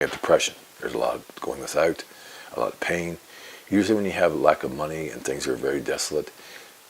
You have depression. There's a lot of going without, a lot of pain. Usually when you have a lack of money and things are very desolate,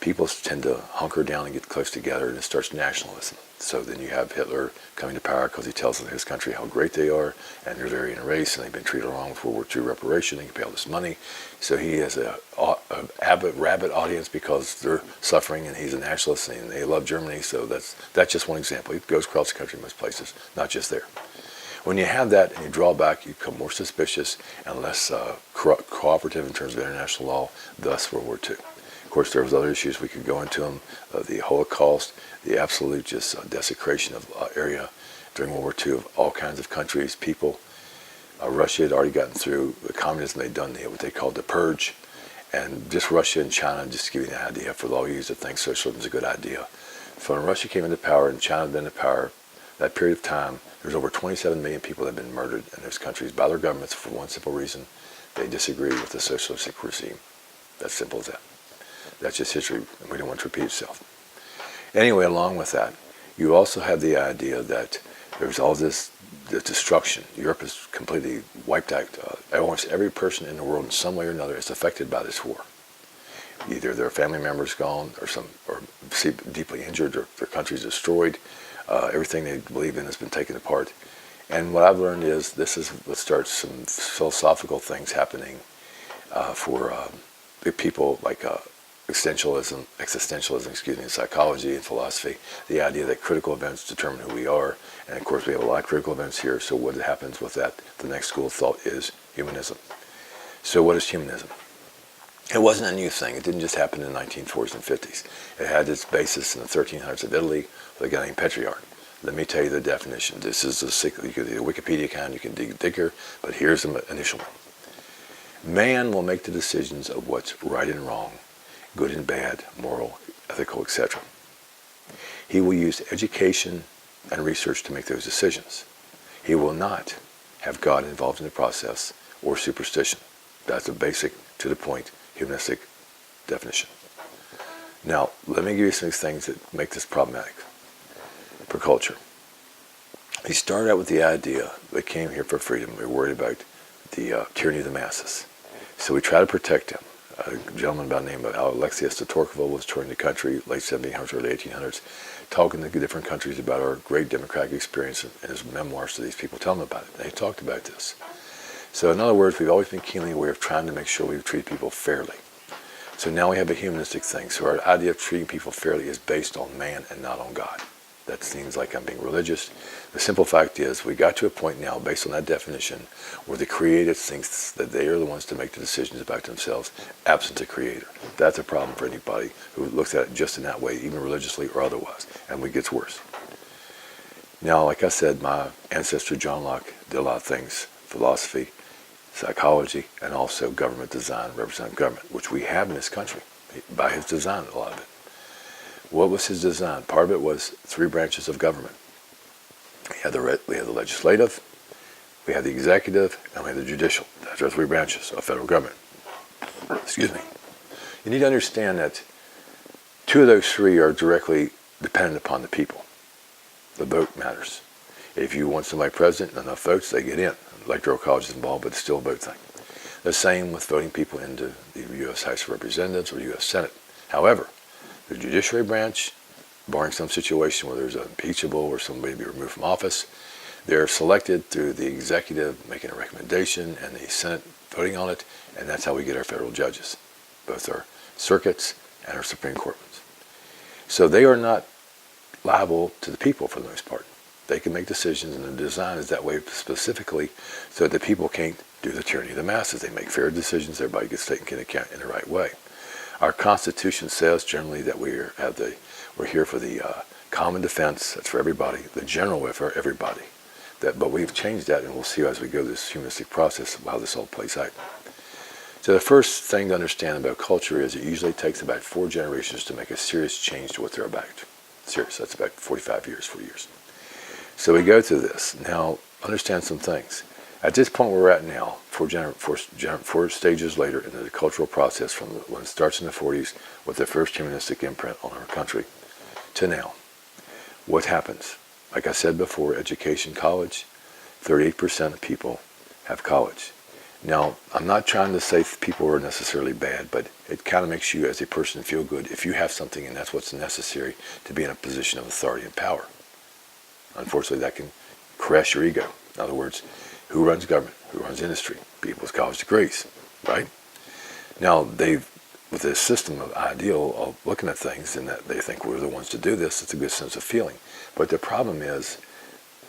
people tend to hunker down and get close together, and it starts nationalism. So then you have Hitler coming to power because he tells his country how great they are, and they're very in a race, and they've been treated wrong with World War II reparation. They can pay all this money. So he has a rabid audience because they're suffering, and he's a nationalist, and they love Germany. So that's just one example. It goes across the country in most places, not just there. When you have that and you draw back, you become more suspicious and less cooperative in terms of international law, thus World War II. Of course, there was other issues we could go into them, the Holocaust, the absolute just desecration of area during World War II of all kinds of countries, people. Russia had already gotten through the communism. They'd done what they called the purge. And just Russia and China, just to give you an idea, for all you used to think socialism is a good idea. So when Russia came into power and China had been in power, that period of time, there's over 27 million people that have been murdered in those countries by their governments for one simple reason. They disagree with the socialistic regime. That's simple as that. That's just history, and we don't want to repeat itself. Anyway, along with that, you also have the idea that there's all this destruction. Europe is completely wiped out. Almost every person in the world in some way or another is affected by this war. Either their family members gone, or deeply injured, or their country's destroyed. Everything they believe in has been taken apart. And what I've learned is this is what starts some philosophical things happening for people like existentialism, in psychology and philosophy. The idea that critical events determine who we are. And of course we have a lot of critical events here, so what happens with that? The next school of thought is humanism. So what is humanism? It wasn't a new thing. It didn't just happen in the 1940s and 50s. It had its basis in the 1300s of Italy with a guy named Petrarch. Let me tell you the definition. This is you can do a Wikipedia account, you can dig thicker, but here's the initial one. Man will make the decisions of what's right and wrong, good and bad, moral, ethical, etc. He will use education and research to make those decisions. He will not have God involved in the process or superstition. That's a basic, to the point, humanistic definition. Now, let me give you some things that make this problematic for culture. He started out with the idea they came here for freedom. We were worried about the tyranny of the masses. So we try to protect them. A gentleman by the name of Alexius de Tocqueville was touring the country, late 1700s, early 1800s, talking to different countries about our great democratic experience, and his memoirs to these people, telling them about it. And they talked about this. So in other words, we've always been keenly aware of trying to make sure we treat people fairly. So now we have a humanistic thing. So our idea of treating people fairly is based on man and not on God. That seems like I'm being religious. The simple fact is we got to a point now, based on that definition, where the Creator thinks that they are the ones to make the decisions about themselves, absent the Creator. That's a problem for anybody who looks at it just in that way, even religiously or otherwise, and it gets worse. Now, like I said, my ancestor John Locke did a lot of things, philosophy, psychology, and also government design, representative government, which we have in this country, by his design, a lot of it. What was his design? Part of it was 3 branches of government. We had the legislative, we had the executive, and we had the judicial. That's our 3 branches of federal government. Excuse me. You need to understand that 2 of those 3 are directly dependent upon the people. The vote matters. If you want somebody president and enough votes, they get in. Electoral college is involved, but it's still a vote thing. The same with voting people into the U.S. House of Representatives or U.S. Senate. However, the judiciary branch, barring some situation where there's an impeachable or somebody to be removed from office, they're selected through the executive making a recommendation and the Senate voting on it, and that's how we get our federal judges, both our circuits and our Supreme Court ones. So they are not liable to the people for the most part. They can make decisions, and the design is that way specifically so that the people can't do the tyranny of the masses. They make fair decisions, everybody gets taken into account in the right way. Our Constitution says generally that we're here for the common defense, that's for everybody, the general welfare, everybody. But we've changed that, and we'll see as we go through this humanistic process how this all plays out. So the first thing to understand about culture is it usually takes about 4 generations to make a serious change to what they're about. Serious, that's about 40 years. So we go through this. Now, understand some things. At this point where we're at now, 4 stages later in the cultural process, from when it starts in the 40s with the first humanistic imprint on our country, to now, what happens? Like I said before, education, college, 38% of people have college. Now, I'm not trying to say people are necessarily bad, but it kind of makes you as a person feel good if you have something and that's what's necessary to be in a position of authority and power. Unfortunately, that can crush your ego. In other words, who runs government? Who runs industry? People with college degrees, right? Now, with this system of ideal of looking at things and that they think we're the ones to do this, it's a good sense of feeling. But the problem is,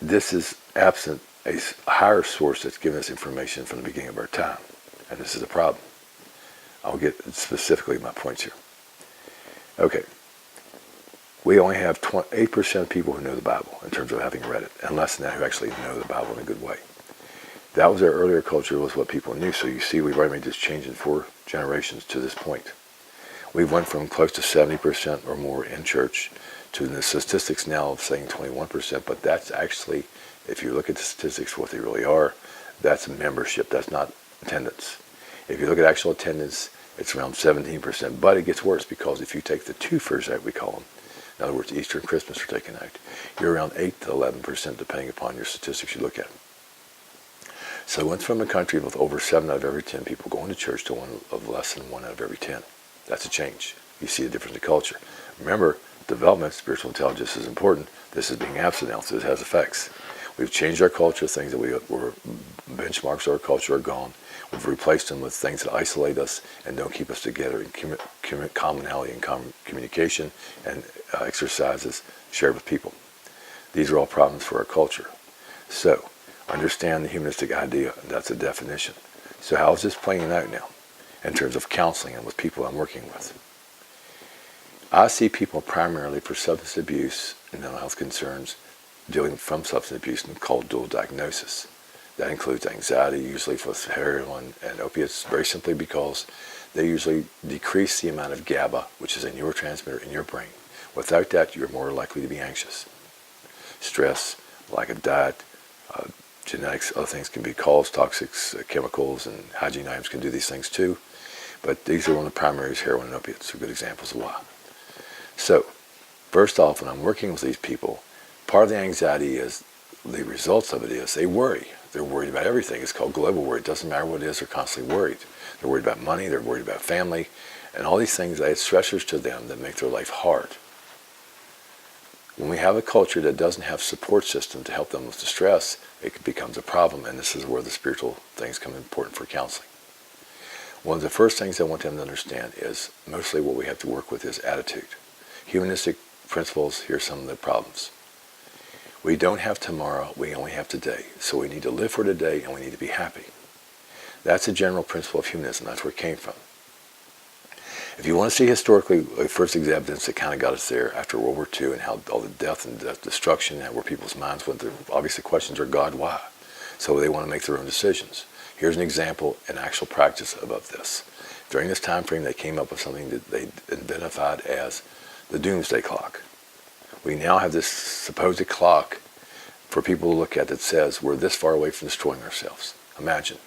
this is absent a higher source that's given us information from the beginning of our time. And this is a problem. I'll get specifically my points here. Okay. We only have 8% of people who know the Bible in terms of having read it, and less than that who actually know the Bible in a good way. That was our earlier culture, was what people knew. So you see, we've already made this change in 4 generations to this point. We've went from close to 70% or more in church to the statistics now of saying 21%, but that's actually, if you look at the statistics, what they really are, that's membership, that's not attendance. If you look at actual attendance, it's around 17%, but it gets worse because if you take the 2 furs out, we call them, in other words, Easter and Christmas are taken out, you're around 8 to 11% depending upon your statistics you look at. So it went from a country with over 7 out of every 10 people going to church to one of less than 1 out of every 10. That's a change. You see a difference in culture. Remember, development, spiritual intelligence is important. This is being absent now, so it has effects. We've changed our culture. Things that were benchmarks of our culture are gone. We've replaced them with things that isolate us and don't keep us together in commonality and communication and exercises shared with people. These are all problems for our culture. So, understand the humanistic idea. That's a definition. So how is this playing out now in terms of counseling and with people I'm working with? I see people primarily for substance abuse and mental health concerns dealing from substance abuse and called dual diagnosis. That includes anxiety, usually with heroin and opiates, very simply because they usually decrease the amount of GABA, which is a neurotransmitter in your brain. Without that, you're more likely to be anxious. Stress, lack of diet, genetics, other things can be caused, toxics, chemicals, and hygiene items can do these things too. But these are one of the primaries, heroin and opiates, are good examples of why. So, first off, when I'm working with these people, part of the anxiety is, the results of it is, they worry. They're worried about everything. It's called global worry. It doesn't matter what it is, they're constantly worried. They're worried about money, they're worried about family, and all these things, they add stressors to them that make their life hard. When we have a culture that doesn't have support system to help them with the stress, it becomes a problem, and this is where the spiritual things come important for counseling. One of the first things I want them to understand is mostly what we have to work with is attitude. Humanistic principles, here's some of the problems. We don't have tomorrow, we only have today. So we need to live for today and we need to be happy. That's a general principle of humanism, that's where it came from. If you want to see historically the first evidence that kind of got us there after World War II and how all the death and destruction and where people's minds went, obviously questions are God, why? So they want to make their own decisions. Here's an example in actual practice of this. During this time frame, they came up with something that they identified as the doomsday clock. We now have this supposed clock for people to look at that says we're this far away from destroying ourselves. Imagine.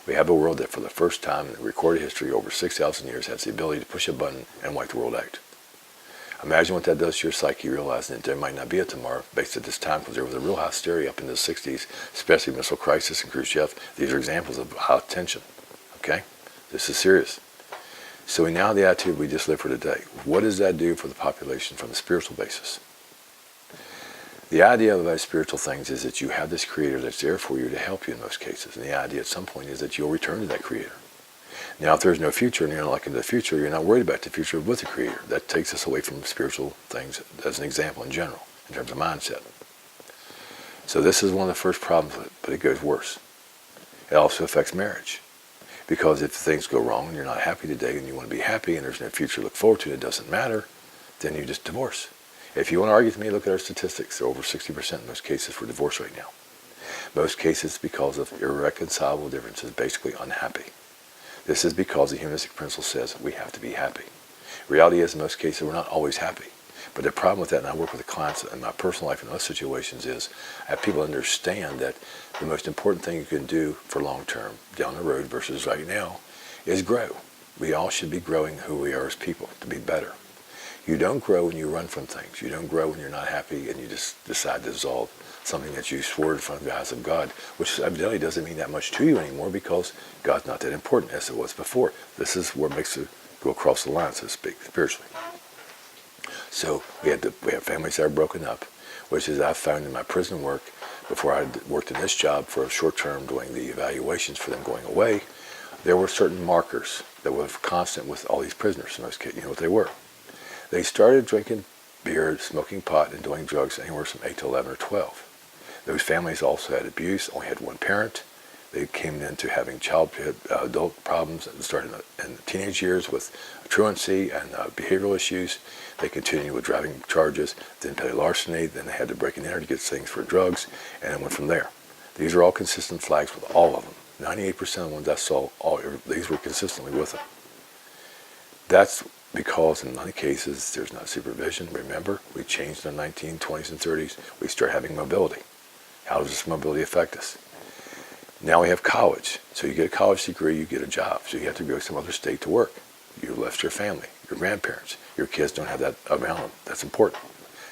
We have a world that for the first time in recorded history over 6,000 years has the ability to push a button and wipe the world out. Imagine what that does to your psyche, realizing that there might not be a tomorrow based at this time, because there was a real hysteria up in the 60s, especially missile crisis and Khrushchev. These are examples of high tension. Okay? This is serious. So we now have the attitude we just live for today. What does that do for the population from a spiritual basis? The idea about spiritual things is that you have this creator that's there for you to help you in most cases. And the idea at some point is that you'll return to that creator. Now, if there's no future and you're not looking to the future, you're not worried about the future with the creator. That takes us away from spiritual things as an example in general, in terms of mindset. So this is one of the first problems with it, but it goes worse. It also affects marriage. Because if things go wrong and you're not happy today and you want to be happy and there's no future to look forward to and it doesn't matter, then you just divorce. If you want to argue with me, look at our statistics. They're over 60% in most cases for divorce right now. Most cases because of irreconcilable differences, basically unhappy. This is because the humanistic principle says we have to be happy. Reality is in most cases we're not always happy. But the problem with that, and I work with the clients in my personal life and other situations, is I have people understand that the most important thing you can do for long term, down the road versus right now, is grow. We all should be growing who we are as people to be better. You don't grow when you run from things. You don't grow when you're not happy and you just decide to dissolve something that you swore in front of the eyes of God, which evidently doesn't mean that much to you anymore because God's not that important as it was before. This is what makes it go across the line, so to speak, spiritually. So we have families that are broken up, which is I found in my prison work before I worked in this job for a short term doing the evaluations for them going away. There were certain markers that were constant with all these prisoners. In most cases, you know what they were. They started drinking beer, smoking pot, and doing drugs anywhere from 8 to 11 or 12. Those families also had abuse, only had one parent. They came into having childhood, adult problems, and started in the teenage years with truancy and behavioral issues. They continued with driving charges, then petty larceny, then they had to break in there to get things for drugs, and it went from there. These are all consistent flags with all of them. 98% of the ones I saw, these were consistently with them. That's because in many cases there's not supervision. Remember, we changed in the 1920s and 30s. We start having mobility. How does this mobility affect us? Now we have college. So you get a college degree, you get a job. So you have to go to some other state to work. You left your family, your grandparents. Your kids don't have that around them. That's important.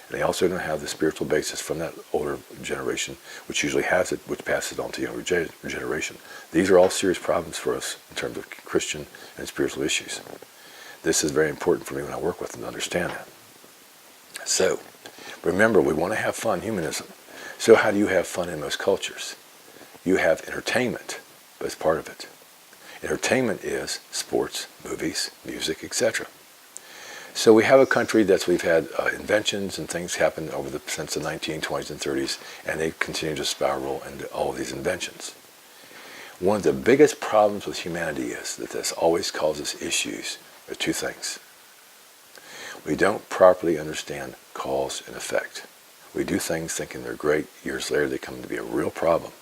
And they also don't have the spiritual basis from that older generation, which usually has it, which passes it on to the younger generation. These are all serious problems for us in terms of Christian and spiritual issues. This is very important for me when I work with them to understand that. So, remember, we want to have fun, humanism. So how do you have fun in most cultures? You have entertainment, but it's part of it. Entertainment is sports, movies, music, etc. So we have a country we've had inventions and things happen since the 1920s and 30s, and they continue to spiral into all of these inventions. One of the biggest problems with humanity is that this always causes issues. There are two things. We don't properly understand cause and effect. We do things thinking they're great. Years later, they come to be a real problem.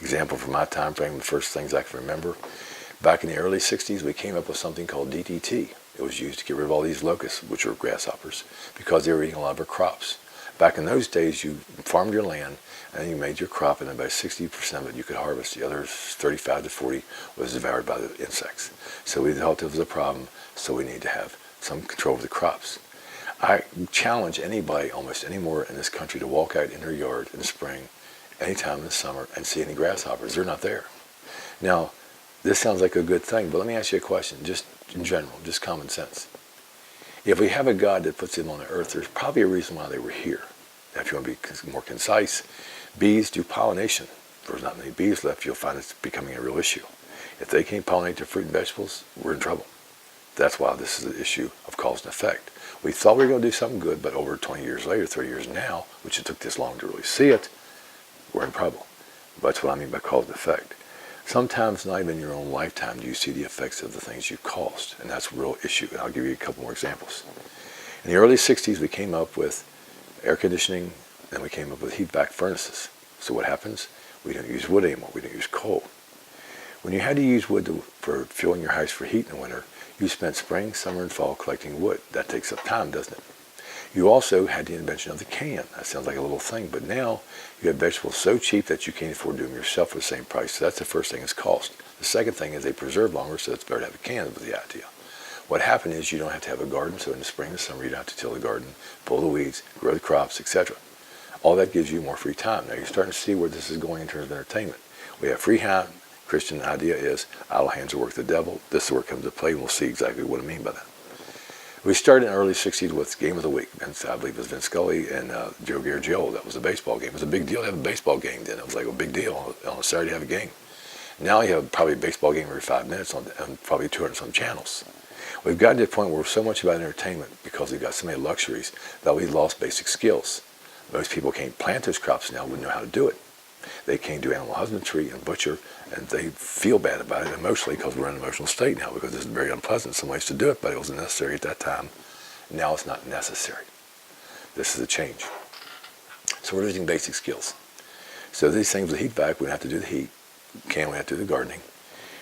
Example from my time frame, the first things I can remember. Back in the early 60s, we came up with something called DDT. It was used to get rid of all these locusts, which were grasshoppers, because they were eating a lot of our crops. Back in those days, you farmed your land, and you made your crop, and about 60% of it you could harvest. The other 35 to 40 was devoured by the insects. So we thought it was a problem, so we need to have some control of the crops. I challenge anybody, almost anymore in this country, to walk out in their yard in the spring, anytime in the summer, and see any grasshoppers. They're not there. Now, this sounds like a good thing, but let me ask you a question, just in general, just common sense. If we have a God that puts them on the earth, there's probably a reason why they were here. Now, if you want to be more concise, bees do pollination. If there's not many bees left, you'll find it's becoming a real issue. If they can't pollinate their fruit and vegetables, we're in trouble. That's why this is an issue of cause and effect. We thought we were going to do something good, but over 20 years later, 30 years now, which it took this long to really see it, we're in trouble. That's what I mean by cause and effect. Sometimes not even in your own lifetime do you see the effects of the things you've caused, and that's a real issue. And I'll give you a couple more examples. In the early 60s, we came up with air conditioning, and we came up with heat-back furnaces. So what happens? We don't use wood anymore. We don't use coal. When you had to use wood for fueling your house for heat in the winter, you spent spring, summer, and fall collecting wood. That takes up time, doesn't it? You also had the invention of the can. That sounds like a little thing, but now you have vegetables so cheap that you can't afford to do them yourself for the same price. So that's the first thing, is cost. The second thing is they preserve longer, so it's better to have a can, was the idea. What happened is you don't have to have a garden, so in the spring and summer you don't have to till the garden, pull the weeds, grow the crops, etc. All that gives you more free time. Now you're starting to see where this is going in terms of entertainment. We have free time. Christian idea is idle hands will work the devil. This is where it comes to play, and we'll see exactly what I mean by that. We started in the early 60s with Game of the Week. I believe it was Vince Scully and Joe Garagiola. That was a baseball game. It was a big deal to have a baseball game then. It was like a big deal on a Saturday to have a game. Now you have probably a baseball game every 5 minutes on probably 200 some channels. We've gotten to the point where we're so much about entertainment because we've got so many luxuries that we've lost basic skills. Most people can't plant those crops now, wouldn't know how to do it. They can't do animal husbandry and butcher, and they feel bad about it emotionally because we're in an emotional state now because it's very unpleasant in some ways to do it, but it wasn't necessary at that time. Now it's not necessary. This is a change. So we're losing basic skills. So these things with heat vac, we don't have to do the heat. We have to do the gardening.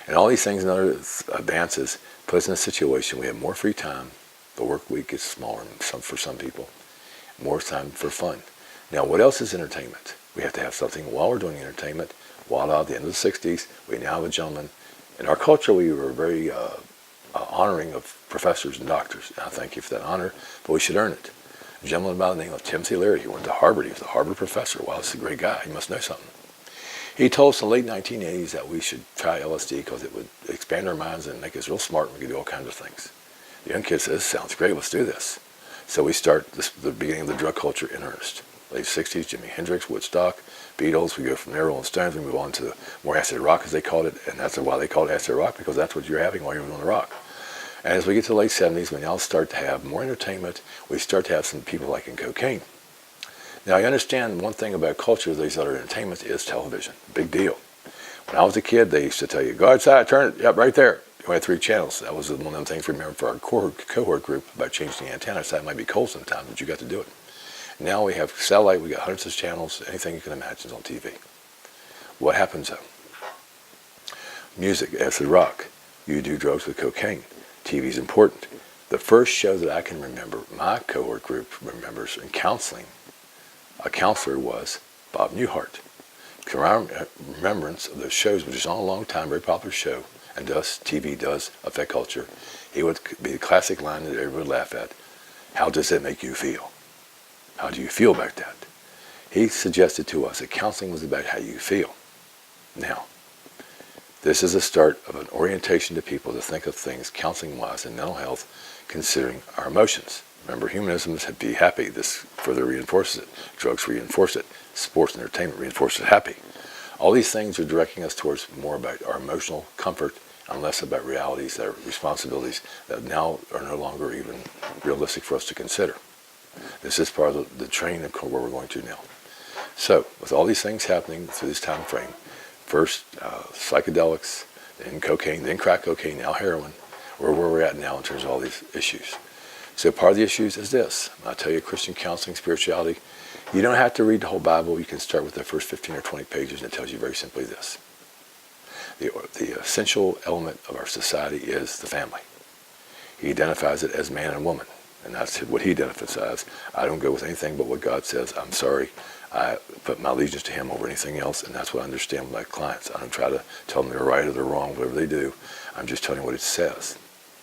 And all these things and other advances put us in a situation we have more free time. The work week is smaller for some people. More time for fun. Now, what else is entertainment? We have to have something while we're doing entertainment. While at the end of the 60s, we now have a gentleman. In our culture, we were very honoring of professors and doctors. And I thank you for that honor, but we should earn it. A gentleman by the name of Timothy Leary, he went to Harvard. He was a Harvard professor. Wow, this is a great guy. He must know something. He told us in the late 1980s that we should try LSD because it would expand our minds and make us real smart and we could do all kinds of things. The young kid says, sounds great, let's do this. So we start the beginning of the drug culture in earnest. Late 60s, Jimi Hendrix, Woodstock, Beatles, we go from there, Rolling Stones, we move on to more acid rock as they called it, and that's why they call it acid rock, because that's what you're having while you're on the rock. And as we get to the late 70s, we now start to have more entertainment, we start to have some people liking cocaine. Now I understand one thing about culture, these other entertainments, is television. Big deal. When I was a kid, they used to tell you, go outside, turn it, yep, right there. You only had 3 channels. That was one of the things we remember for our cohort group about changing the antenna. So that might be cold sometimes, but you got to do it. Now we have satellite, we got hundreds of channels, anything you can imagine is on TV. What happens though? Music, acid rock. You do drugs with cocaine. TV is important. The first show that I can remember, my cohort group remembers in counseling, a counselor was Bob Newhart. Remembrance of those shows, which is on a long time, very popular show, and TV does affect culture. It would be the classic line that everyone would laugh at. How does it make you feel? How do you feel about that? He suggested to us that counseling was about how you feel. Now, this is the start of an orientation to people to think of things counseling-wise and mental health, considering our emotions. Remember, humanism is be happy. This further reinforces it. Drugs reinforce it. Sports and entertainment reinforces happy. All these things are directing us towards more about our emotional comfort and less about realities that are responsibilities that now are no longer even realistic for us to consider. This is part of the train of where we're going to now. So, with all these things happening through this time frame, first psychedelics, then cocaine, then crack cocaine, now heroin, where we're at now in terms of all these issues. So part of the issues is this. I tell you, Christian counseling, spirituality, you don't have to read the whole Bible. You can start with the first 15 or 20 pages, and it tells you very simply this. The essential element of our society is the family. He identifies it as man and woman, and that's what he identifies as. I don't go with anything but what God says. I'm sorry. I put my allegiance to him over anything else, and that's what I understand with my clients. I don't try to tell them they're right or they're wrong, whatever they do. I'm just telling you what it says.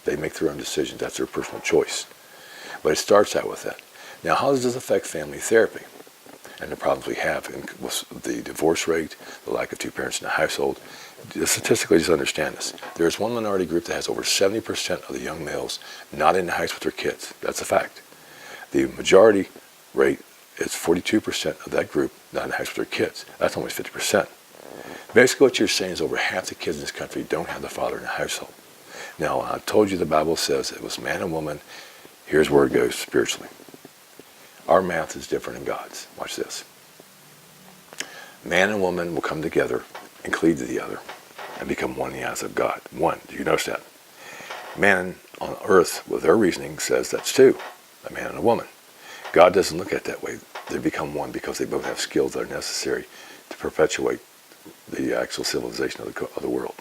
They make their own decisions. That's their personal choice. But it starts out with that. Now, how does this affect family therapy and the problems we have with the divorce rate, the lack of 2 parents in a household? Statistically, just understand this. There's one minority group that has over 70% of the young males not in the house with their kids. That's a fact. The majority rate is 42% of that group not in the house with their kids. That's almost 50%. Basically, what you're saying is over half the kids in this country don't have the father in the household. Now, I told you the Bible says it was man and woman. Here's where it goes spiritually. Our math is different than God's. Watch this. Man and woman will come together and cleave to the other and become one in the eyes of God. One. Do you notice that? Man on earth, with their reasoning, says that's 2, a man and a woman. God doesn't look at it that way. They become one because they both have skills that are necessary to perpetuate the actual civilization of the world.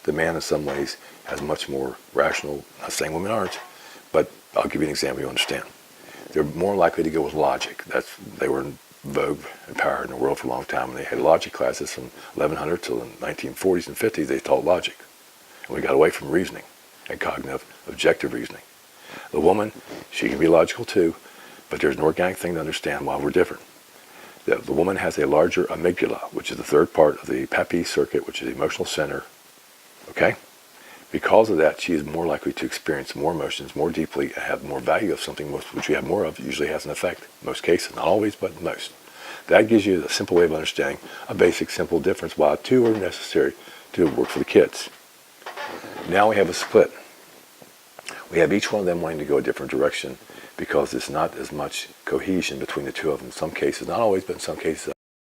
The man, in some ways, has much more rational, not saying women aren't, but I'll give you an example you understand. They're more likely to go with logic. They were in vogue and power in the world for a long time, and they had logic classes from 1100 till the 1940s and 50s. They taught logic. And we got away from reasoning and cognitive, objective reasoning. The woman, she can be logical too, but there's an organic thing to understand why we're different. The woman has a larger amygdala, which is the third part of the Papy circuit, which is the emotional center. Okay? Because of that, she is more likely to experience more emotions more deeply and have more value of something which we have more of usually has an effect. In most cases, not always, but most. That gives you a simple way of understanding a basic, simple difference why 2 are necessary to work for the kids. Now we have a split. We have each one of them wanting to go a different direction because there's not as much cohesion between the 2 of them. In some cases, not always, but in some cases